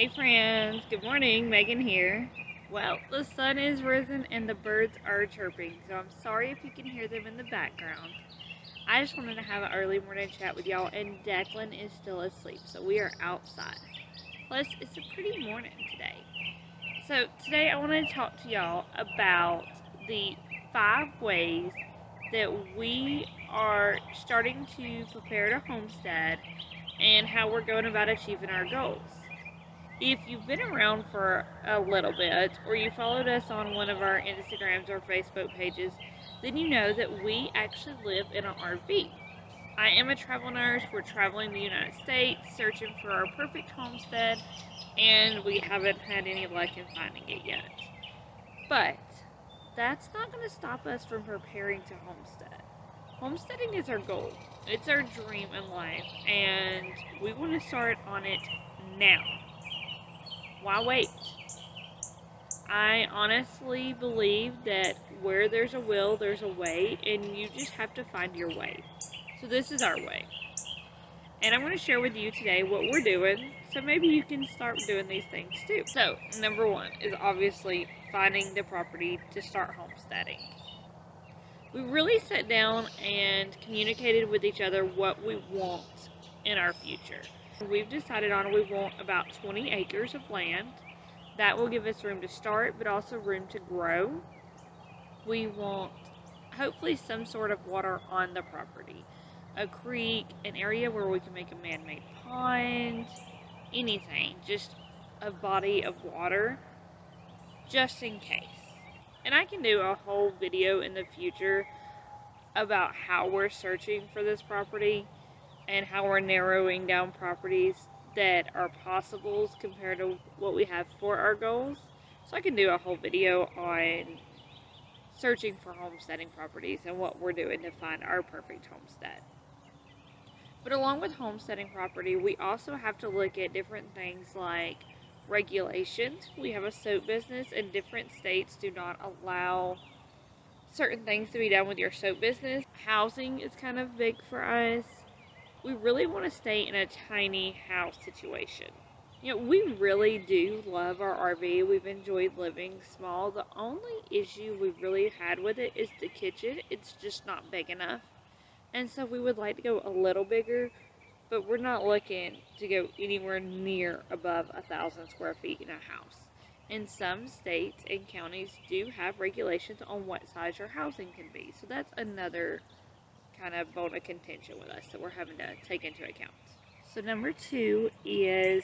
Hey friends, good morning, Megan here. Well, the sun is risen and the birds are chirping, so I'm sorry if you can hear them in the background. I just wanted to have an early morning chat with y'all, and Declan is still asleep, so we are outside. Plus, it's a pretty morning today. So today I want to talk to y'all about the 5 ways that we are starting to prepare to homestead and how we're going about achieving our goals. If you've been around for a little bit, or you followed us on one of our Instagrams or Facebook pages, then you know that we actually live in an RV. I am a travel nurse. We're traveling the United States, searching for our perfect homestead, and we haven't had any luck in finding it yet. But that's not going to stop us from preparing to homestead. Homesteading is our goal. It's our dream in life, and we want to start on it now. Why wait? I honestly believe that where there's a will, there's a way, and you just have to find your way. So this is our way. And I'm going to share with you today what we're doing, so maybe you can start doing these things too. So, number one is obviously finding the property to start homesteading. We really sat down and communicated with each other what we want in our future. We've decided on we want about 20 acres of land. That will give us room to start, but also room to grow. We want hopefully some sort of water on the property. A creek, an area where we can make a man-made pond, anything, just a body of water, just in case. And I can do a whole video in the future about how we're searching for this property and how we're narrowing down properties that are possibles compared to what we have for our goals. So I can do a whole video on searching for homesteading properties and what we're doing to find our perfect homestead. But along with homesteading property, we also have to look at different things like regulations. We have a soap business, and different states do not allow certain things to be done with your soap business. Housing is kind of big for us. We really want to stay in a tiny house situation. We really do love our RV. We've enjoyed living small. The only issue we've really had with it is the kitchen. It's just not big enough. And so we would like to go a little bigger, but we're not looking to go anywhere near above 1,000 square feet in a house. And some states and counties do have regulations on what size your housing can be. So that's another kind of bone of contention with us that we're having to take into account. So number 2 is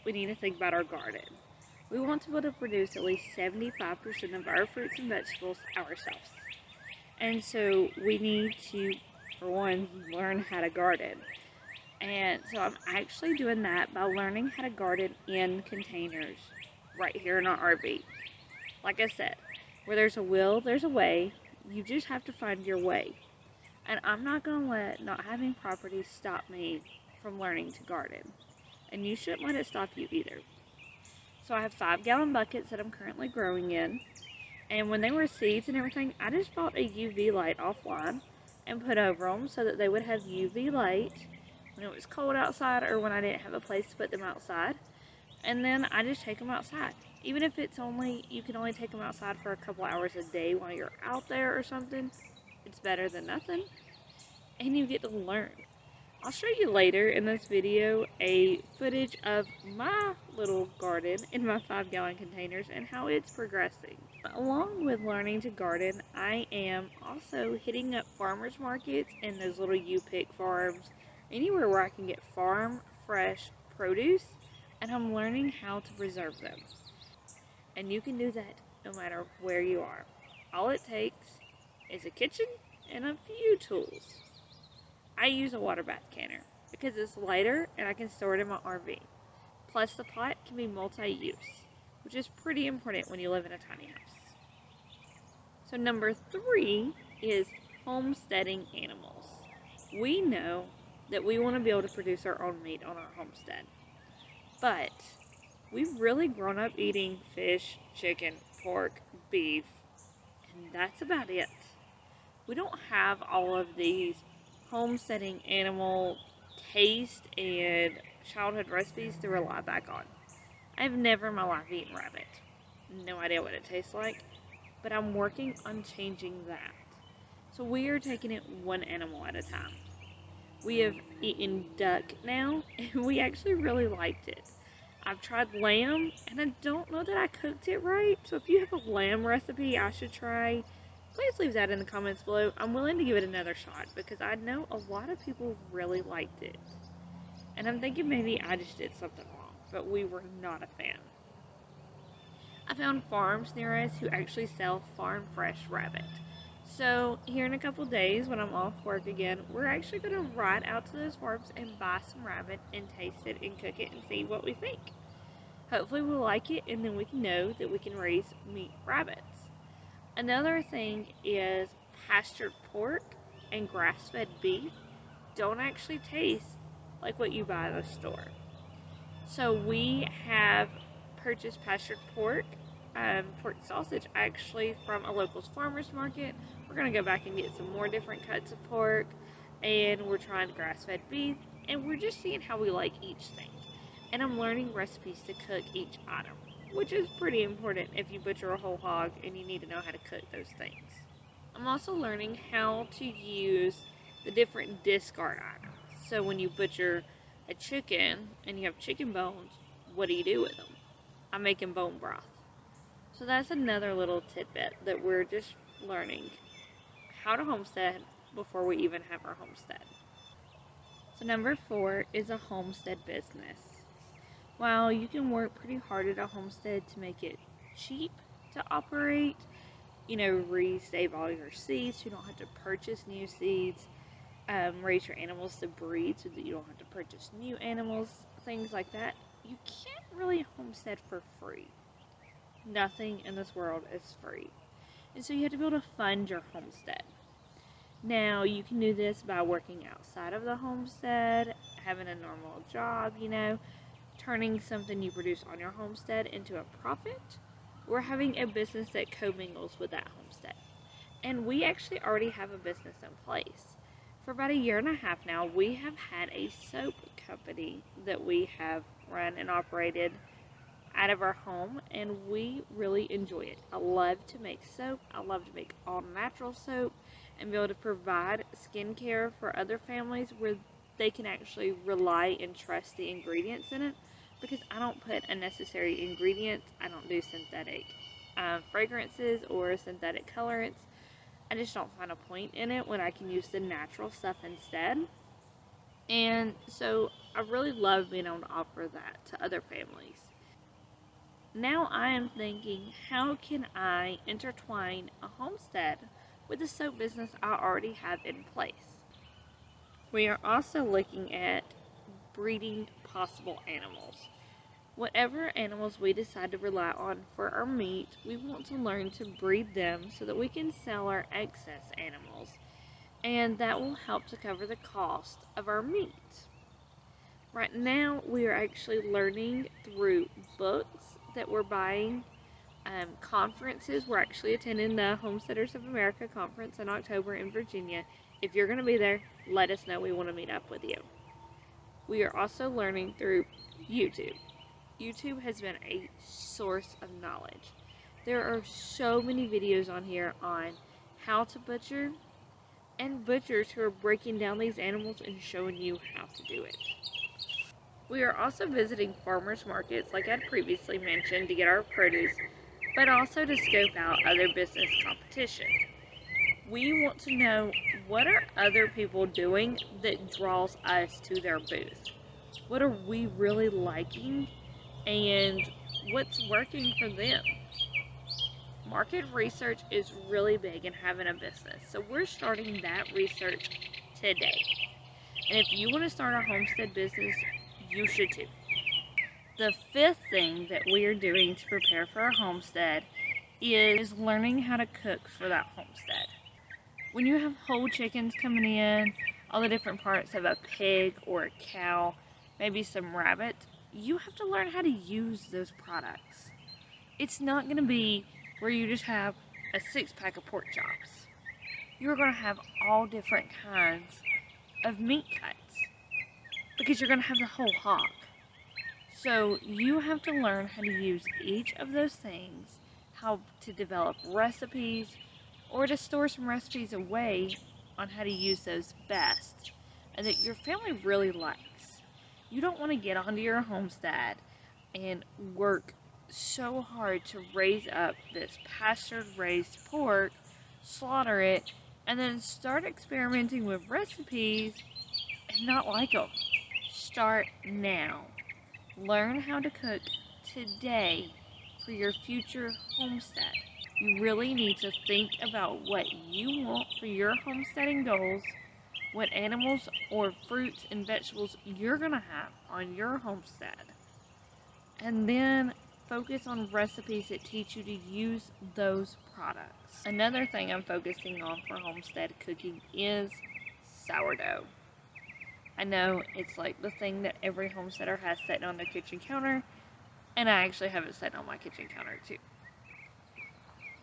we need to think about our garden. We want to be able to produce at least 75% of our fruits and vegetables ourselves. And so we need to, for one, learn how to garden. And so I'm actually doing that by learning how to garden in containers right here in our RV. Like I said, where there's a will, there's a way. You just have to find your way. And I'm not going to let not having property stop me from learning to garden. And you shouldn't let it stop you either. So I have 5-gallon buckets that I'm currently growing in. And when they were seeds and everything, I just bought a UV light offline and put over them so that they would have UV light when it was cold outside or when I didn't have a place to put them outside. And then I just take them outside. Even if it's only, you can only take them outside for a couple hours a day while you're out there or something. It's better than nothing, and you get to learn. I'll show you later in this video a footage of my little garden in my 5-gallon containers and how it's progressing. Along with learning to garden, I am also hitting up farmers markets and those little U-Pick farms, anywhere where I can get farm fresh produce, and I'm learning how to preserve them. And you can do that no matter where you are. All it takes is a kitchen and a few tools. I use a water bath canner because it's lighter and I can store it in my RV. Plus the pot can be multi-use, which is pretty important when you live in a tiny house. So number 3 is homesteading animals. We know that we want to be able to produce our own meat on our homestead, but we've really grown up eating fish, chicken, pork, beef, and that's about it. We don't have all of these homesteading animal taste and childhood recipes to rely back on. I've never in my life eaten rabbit. No idea what it tastes like, but I'm working on changing that. So we are taking it one animal at a time. We have eaten duck now, and we actually really liked it. I've tried lamb, and I don't know that I cooked it right. So if you have a lamb recipe I should try, please leave that in the comments below. I'm willing to give it another shot because I know a lot of people really liked it. And I'm thinking maybe I just did something wrong, but we were not a fan. I found farms near us who actually sell farm fresh rabbit. So here in a couple days when I'm off work again, we're actually going to ride out to those farms and buy some rabbit and taste it and cook it and see what we think. Hopefully we'll like it and then we can know that we can raise meat rabbits. Another thing is pastured pork and grass-fed beef don't actually taste like what you buy at the store. So we have purchased pastured pork sausage actually from a local farmer's market. We're going to go back and get some more different cuts of pork, and we're trying grass-fed beef, and we're just seeing how we like each thing. And I'm learning recipes to cook each item, which is pretty important if you butcher a whole hog and you need to know how to cook those things. I'm also learning how to use the different discard items. So when you butcher a chicken and you have chicken bones, what do you do with them? I'm making bone broth. So that's another little tidbit that we're just learning how to homestead before we even have our homestead. So number 4 is a homestead business. While you can work pretty hard at a homestead to make it cheap to operate, re-save all your seeds so you don't have to purchase new seeds, raise your animals to breed so that you don't have to purchase new animals, things like that, you can't really homestead for free. Nothing in this world is free. And so you have to be able to fund your homestead. Now, you can do this by working outside of the homestead, having a normal job, turning something you produce on your homestead into a profit, or having a business that commingles with that homestead. And we actually already have a business in place. For about a year and a half now, we have had a soap company that we have run and operated out of our home, and we really enjoy it. I love to make soap. I love to make all natural soap and be able to provide skincare for other families where they can actually rely and trust the ingredients in it, because I don't put unnecessary ingredients. I don't do synthetic fragrances or synthetic colorants. I just don't find a point in it when I can use the natural stuff instead. And so I really love being able to offer that to other families. Now I am thinking, how can I intertwine a homestead with the soap business I already have in place? We are also looking at breeding possible animals. Whatever animals we decide to rely on for our meat, we want to learn to breed them so that we can sell our excess animals, and that will help to cover the cost of our meat. Right now, we are actually learning through books that we're buying, conferences. We're actually attending the Homesteaders of America conference in October in Virginia. If you're going to be there, let us know. We want to meet up with you. We are also learning through YouTube. YouTube has been a source of knowledge. There are so many videos on here on how to butcher, and butchers who are breaking down these animals and showing you how to do it. We are also visiting farmers markets, like I previously mentioned, to get our produce, but also to scope out other business competition. We want to know, what are other people doing that draws us to their booth? What are we really liking, and what's working for them? Market research is really big in having a business, so we're starting that research today. And if you want to start a homestead business, you should too. The 5th thing that we are doing to prepare for our homestead is learning how to cook for that homestead. When you have whole chickens coming in, all the different parts of a pig or a cow, maybe some rabbit, you have to learn how to use those products. It's not going to be where you just have a 6-pack of pork chops. You're going to have all different kinds of meat cuts, because you're going to have the whole hog. So you have to learn how to use each of those things, how to develop recipes, or to store some recipes away on how to use those best, and that your family really likes. You don't want to get onto your homestead and work so hard to raise up this pastured raised pork, slaughter it, and then start experimenting with recipes and not like them. Start now. Learn how to cook today for your future homestead. You really need to think about what you want for your homesteading goals, what animals or fruits and vegetables you're going to have on your homestead, and then focus on recipes that teach you to use those products. Another thing I'm focusing on for homestead cooking is sourdough. I know it's like the thing that every homesteader has sitting on their kitchen counter, and I actually have it sitting on my kitchen counter too.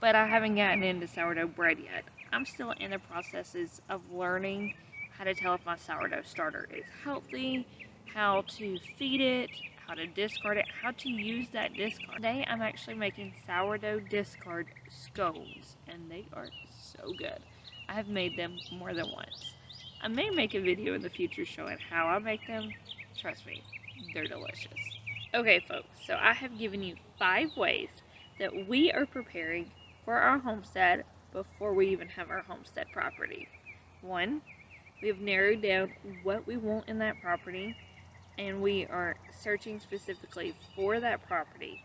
But I haven't gotten into sourdough bread yet. I'm still in the processes of learning how to tell if my sourdough starter is healthy, how to feed it, how to discard it, how to use that discard. Today I'm actually making sourdough discard scones, and they are so good. I have made them more than once. I may make a video in the future showing how I make them. Trust me, they're delicious. Okay folks, so I have given you 5 ways that we are preparing for our homestead before we even have our homestead property. 1, we have narrowed down what we want in that property, and we are searching specifically for that property.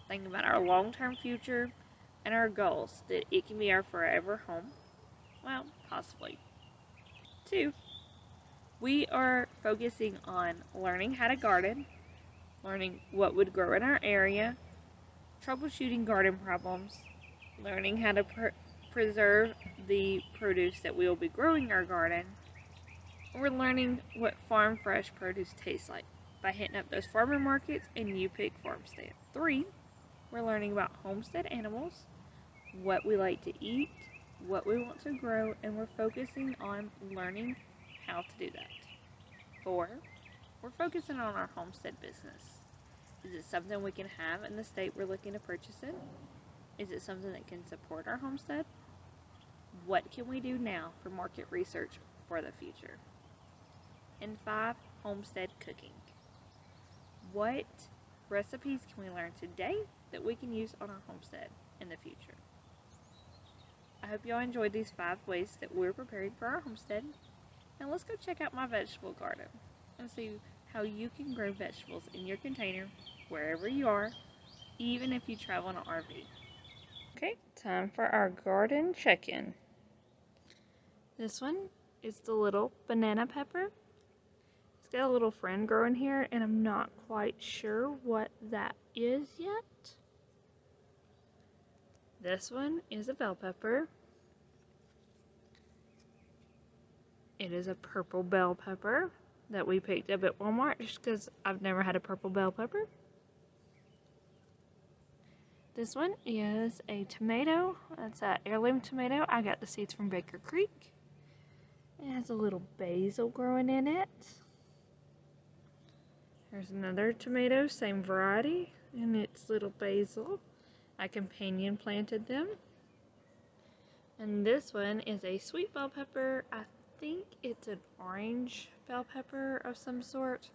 Thinking about our long-term future and our goals, that it can be our forever home. Well, possibly. 2, we are focusing on learning how to garden, learning what would grow in our area, troubleshooting garden problems, learning how to preserve the produce that we will be growing in our garden. We're learning what farm fresh produce tastes like by hitting up those farmer markets and you pick farm stand. 3, we're learning about homestead animals, what we like to eat, what we want to grow, and we're focusing on learning how to do that. 4, we're focusing on our homestead business. Is it something we can have in the state we're looking to purchase in? Is it something that can support our homestead? What can we do now for market research for the future? And 5, homestead cooking. What recipes can we learn today that we can use on our homestead in the future? I hope y'all enjoyed these 5 ways that we're preparing for our homestead. Now let's go check out my vegetable garden and see how you can grow vegetables in your container wherever you are, even if you travel in an RV. Okay, time for our garden check-in. This one is the little banana pepper. It's got a little friend growing here, and I'm not quite sure what that is yet. This one is a bell pepper. It is a purple bell pepper that we picked up at Walmart just because I've never had a purple bell pepper. This one is a tomato. It's an heirloom tomato. I got the seeds from Baker Creek. It has a little basil growing in it. There's another tomato, same variety, and it's little basil. I companion planted them. And this one is a sweet bell pepper. I think it's an orange bell pepper of some sort.